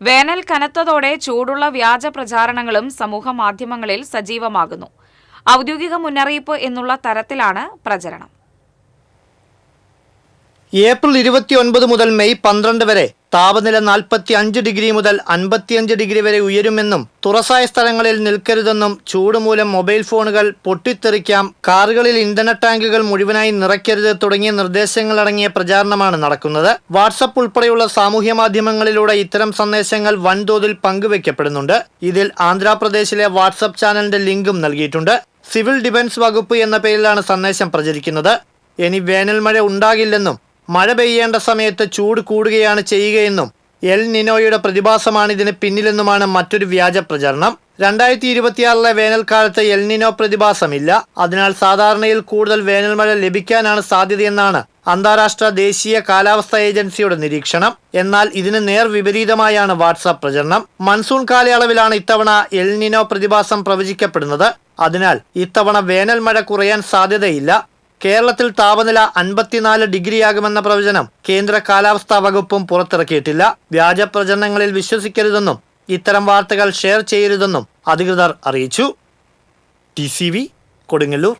വേനൽ കനത്തതോടെ ചൂടുള്ള വ്യാജ പ്രചാരണങ്ങളും സമൂഹമാധ്യമങ്ങളിൽ സജീവമാകുന്നു. ഔദ്യോഗിക മുന്നറിയിപ്പ് എന്നുള്ള തരത്തിലാണ് പ്രചരണം. ഏപ്രിൽ 29 മുതൽ മെയ് 12 വരെ താപനില 45 ഡിഗ്രി മുതൽ 55 ഡിഗ്രി വരെ ഉയരുമെന്നും തുറസായ സ്ഥലങ്ങളിൽ നിൽക്കരുതെന്നും ചൂട് മൂലം മൊബൈൽ ഫോണുകൾ പൊട്ടിത്തെറിക്കാം, കാറുകളിൽ ഇന്ധന ടാങ്കുകൾ മുഴുവനായി നിറയ്ക്കരുത് തുടങ്ങിയ നിർദ്ദേശങ്ങളടങ്ങിയ പ്രചാരണമാണ് നടക്കുന്നത്. വാട്സപ്പ് ഉൾപ്പെടെയുള്ള സാമൂഹ്യ മാധ്യമങ്ങളിലൂടെ ഇത്തരം സന്ദേശങ്ങൾ വൻതോതിൽ പങ്കുവയ്ക്കപ്പെടുന്നുണ്ട്. ഇതിൽ ആന്ധ്രാപ്രദേശിലെ വാട്സപ്പ് ചാനലിന്റെ ലിങ്കും നൽകിയിട്ടുണ്ട്. സിവിൽ ഡിഫൻസ് വകുപ്പ് എന്ന പേരിലാണ് സന്ദേശം പ്രചരിക്കുന്നത്. ഇനി വേനൽ മഴ ഉണ്ടാകില്ലെന്നും മഴ പെയ്യേണ്ട സമയത്ത് ചൂട് കൂടുകയാണ് ചെയ്യുകയെന്നും എൽ നിനോയുടെ പ്രതിഭാസമാണ് ഇതിന് പിന്നിലെന്നുമാണ് മറ്റൊരു വ്യാജ പ്രചരണം. 2026 വേനൽക്കാലത്ത് എൽ നിനോ പ്രതിഭാസമില്ല. അതിനാൽ സാധാരണയിൽ കൂടുതൽ വേനൽമഴ ലഭിക്കാനാണ് സാധ്യതയെന്നാണ് അന്താരാഷ്ട്ര ദേശീയ കാലാവസ്ഥാ ഏജൻസിയുടെ നിരീക്ഷണം. എന്നാൽ ഇതിന് നേർ വിപരീതമായാണ് വാട്സാപ്പ് പ്രചരണം. മൺസൂൺ കാലയളവിലാണ് ഇത്തവണ എൽ നിനോ പ്രതിഭാസം പ്രവചിക്കപ്പെടുന്നത്. അതിനാൽ ഇത്തവണ വേനൽ മഴ കുറയാൻ സാധ്യതയില്ല. കേരളത്തിൽ താപനില 54 ഡിഗ്രിയാകുമെന്ന പ്രവചനം കേന്ദ്ര കാലാവസ്ഥാ വകുപ്പും പുറത്തിറക്കിയിട്ടില്ല. വ്യാജ പ്രചരണങ്ങളിൽ വിശ്വസിക്കരുതെന്നും ഇത്തരം വാർത്തകൾ ഷെയർ ചെയ്യരുതെന്നും അധികൃതർ അറിയിച്ചു. TCV കൊടുങ്ങല്ലൂർ.